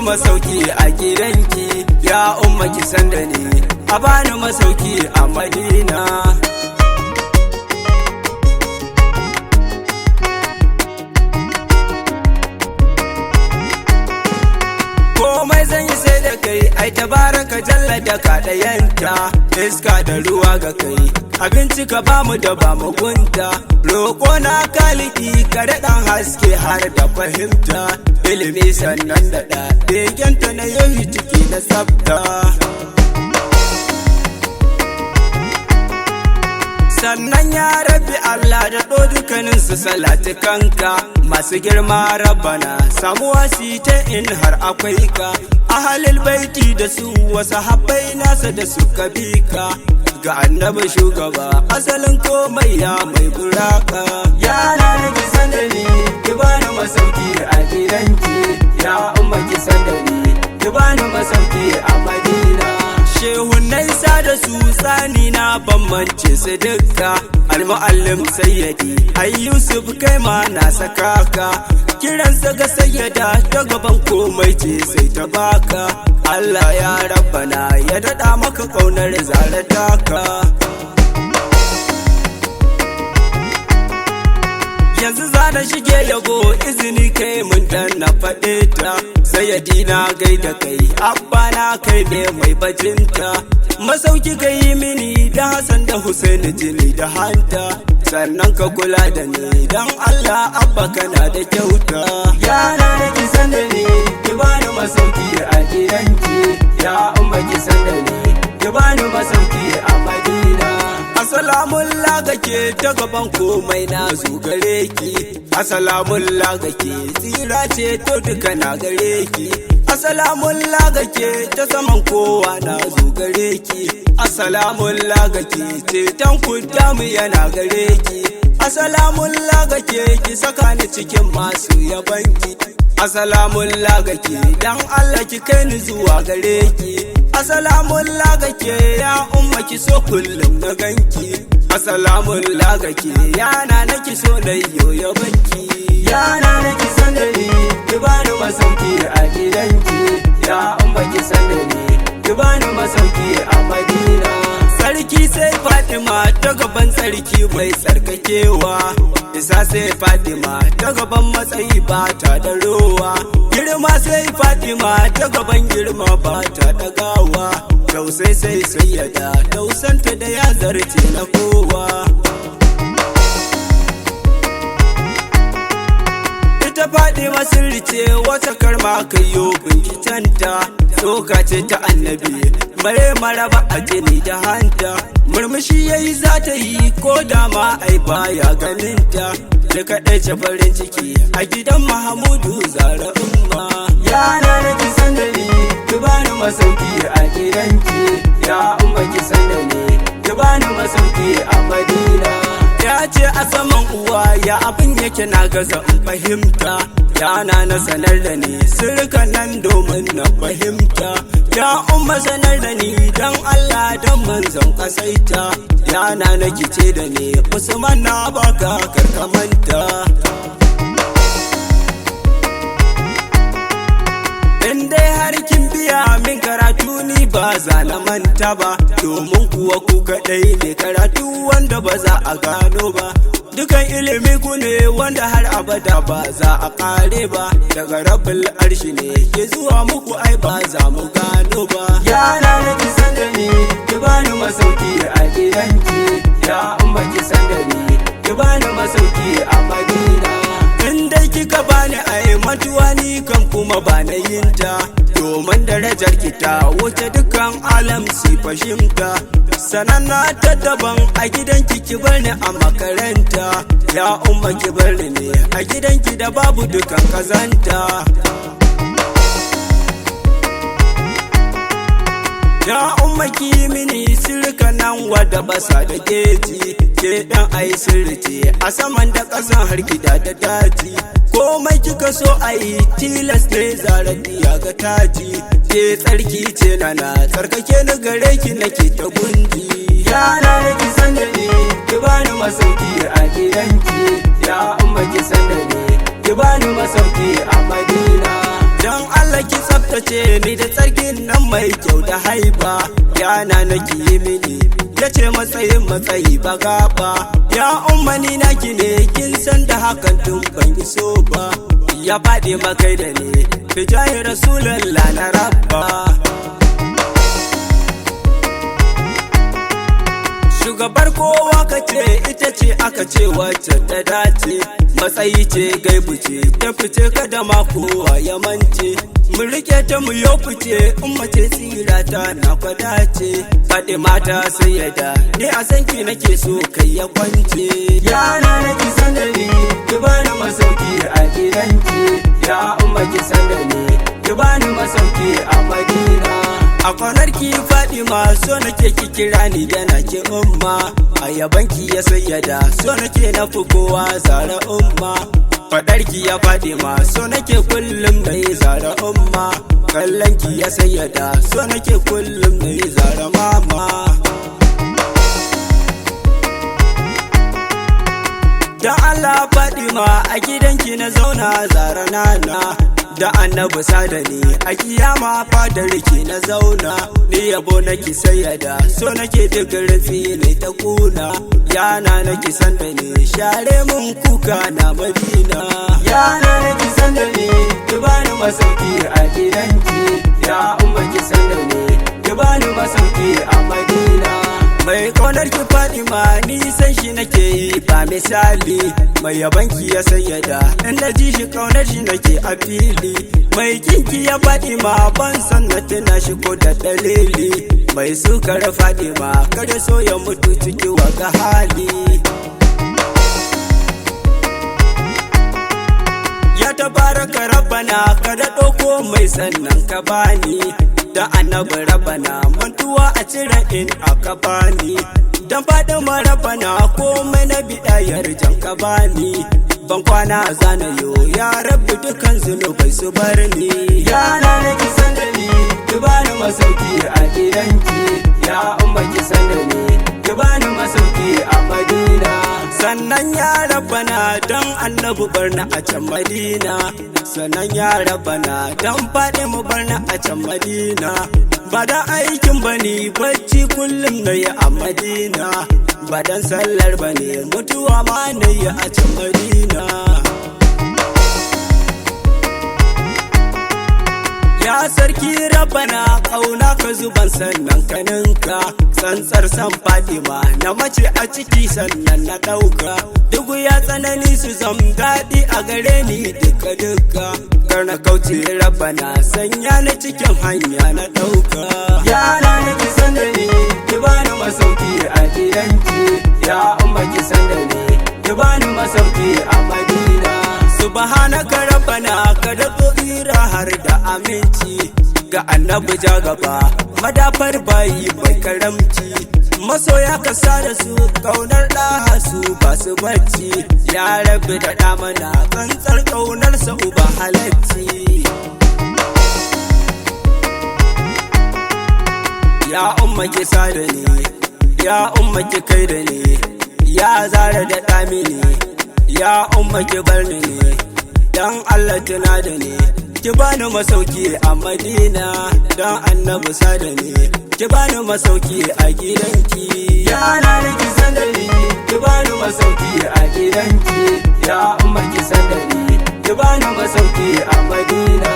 masauki a gidanki, ya umma ki san da ni, a bani masauki a Madina. Komai zan yi sai da kai, ai tabaraka jalla da kaɗayanta, iska da ruwa ga kai, abinci ka bamu da ba mugunta, roƙo na kaliki ka daɗan haske har da fahimta, ilimi sannan da begenta na yau ciki na tsafta. Sannan ya rabbi Allah da ɗo dukkaninsu salati kanka, masu girma rabbana samuwa si ta in har akwai ka, ahalil baiti da su wasu habbai nasa da suka bi ka, ga annabi shugaba asalin komai ya mai buraka. Yana da ki san da ni, ki bani masauki a gidanki, ya umma ki san da ni, ki bani masauki a Madina. Shehunai sa da su tsani na bambance su dukka, almu'allim sayyadi ai Yusuf kai ma na saka ka, kiransa ga sayyada ta gaban komai ce sai ta baka, Allah ya rabbana ya daɗa maka ƙaunar zarata ka. Yanzu za na shige yabo izini kai mun dan na faɗe ta, sayyadi na gaida kai abba na kai ne mai bajinta, masauki ka yi mini da Hassan da Hussein jini da hanta, sannan ka kula da ni dan Allah abba kana da kyauta. Yana da ki san da ni, ki bani masauki a gidanki, ya umma ki san da ni, ki bani masauki a Madina. Assalamun lagake ta gaban komai na zo gare ki, assalamun lagake tsira ce to duka na gare ki, assalamun lagake ta saman kowa na zo gare ki, assalamun lagake ce tan kudamu yana gare ki, assalamun lagake ki saka ni cikin masu yabanki, assalamun lagake dan Allah ki kai ni zuwa gare ki, assalamun lagake ya umma ki so kullum na ganki, assalamun lagake yana naki so na yoyo banki. Yana naki san da ni, ki bani masauki a gidanki, ya umma ki san da ni, ki bani masauki a Madina. Sarki sai Fatima ta gaban sarki mai tsarkakewa, isa sai Fatima ta gaban matsayi ba ta da rowa, girma sai Fatima ta gaban girma ba ta ɗagawa, tausai sai sayyada tausanta da ya zarce na kowa. Ita Fatima sirri ce wata karma kayo binkitanta, tsoka ce ta annabi bare maraba a jini da hanta, murmushi yayi za ta yi ko da ma ai baya ganinta, da kaɗai ce farin ciki a gidan Mahamudu Zara umma. Yana da ki san da ni, ki bani masauki a gidanki, ya umma ki san da ni, ki bani masauki a Madina. Ya ce a saman uwa ya abin yake na gaza in fahimta, yana na sanar da ni sirka nan domin na fahimta, ya umma sanar da ni dan Allah dan manzon kasaita, yana na kice da ni Usman na baka karkamanta. In dai har kin biya min karatu ni ba za na manta ba, domin kuwa ku kaɗai ne karatu wanda ba za a gano ba, dukan ilimi ku ne wanda har abada ba za a kare ba, daga rabbul arshi ne ke zuwa muku ai ba za mu gano ba. Yana da ki san da ni, ki bani masauki a gidanki, ya umma ki san da ni, ki bani masauki a Madina. In dai kika bani ai matuwa ni kan kuma ba na yinta, domin darajar ki ta wuce dukan alam si fahimta, sananna ta daban a gidanki ki bar ni a makaranta, ya umma ki bar ni a gidanki da babu dukan kazanta. Ya umma ki mini sirka nan wadda basa da geji, ke dan ai sirri a saman da ƙasan har gida da daji, komai kika so ayi tilas ne zaradiya ga taji, ke tsarki ce nana tsarkake ni gare ki nake ta gunji. Yana da ki san da ni, ki bani masauki a gidanki, ya umma ki san da ni, ki bani masauki a Madina. don Allah ki tsaftace ni da tsarkin nan mai kyau da haiba. Yana naki yi mini ya ce matsayin matsayi ba gaba. Ya ummani naki ne kin san da hakan tun ban iso ba. Ya faɗi makai da ni bijahi rasulallah na rabba. Shugabar kowa ka ce ita ce aka ce wacce ta dace. Matsayi ce gaibu ce ta fice kada ma kowa ya mance. Mu rike ta mu yau fice in mace tsira ta na kwadace. Faɗi mata sai ya da ni a sanki nake so kai ya kwance. Yana nake san da ni ki bani masauki a gidanki. Ya umma ki san da ni ki bani masauki a Madina. A kwanarki Fadima so nake ki kira ni da nake umma. A yabanki ya sayyada so nake na fi kowa zara umma. Fadarki ya Fadima so nake kullum na yi zara umma. Kallonki ya sayyada so nake kullum na yi zara mama. Da Allah Fadima a gidanki na zauna zara nana. Da annabi sadani a kiyama fadar ki na zauna. Ni yabo naki sayyada so nake digirin ne ta kuna. Yana naki san da ni share mun kuka na Madina. Yana naki san da ni ki bani masauki a gidanki. Ya umma ki san da ni ki bani masauki a Madina. Mai kaunar ki Fadima ni san shi nake yi ba misali. Mai yabanki ya sayyada in na ji shi kaunar shi nake a fili. Mai kinki ya Fadima ban san na tuna shi ko da dalili. Mai sukar Fadima kada so ya mutu ciki waga hali. Ya tabaraka rabbana kada ɗauko mai sannan ka bani. Da annabi rabbana mantuwa a cire in aka bani. Dan Fadima rabbana komai na bidayar jan ka bani. Ban kwana zanayo ya rabbi dukan zunubai su bar ni. Yana nake san da ni ki bani masauki a gidanki. Ya umma ki san da ni ki bani masauki a Madina. Sannan ya rabbana dan annabi barna a can Madina. Sannan ya rabbana dan Fadima barna a can Madina. Ba da aikin bane bacci kullum na yi a Madina. Ba dan sallar bane mutuwa ma na yi a can Madina. Ya sarki rabbana kauna ka zuban sannan ka ninka. Tsantsar san Fadima na mace a ciki sannan na ɗauka. Dugu ya tsanani su zam daɗi a gare ni duka duka. Kar na kauce rabbana sanya ni cikin hanya na ɗauka. Yana nake san da ni ki bani masauki a gidanki. Ya umma ki san da ni ki bani masauki a Madina. Subhanaka rabbana ka da tsira har da aminci. Ga annabi ja gaba madafar bayi mai karamci. Masoya ka sa da su kaunar ɗaha su ba su bacci. Ya rabbi da ɗa mana tsantsar kaunar sa uba halacci. Ya umma ki sa da ni ya umma ki kai da ni. Ya zara da ɗa mini ya umma ki bar ni ne. Dan Allah tuna da ni ki bani masauki a Madina. Dan annabi sada ni ki bani masauki a gidanki. Yana nake san da ni ki bani masauki a gidanki. Ya umma ki san da ni ki bani masauki a Madina.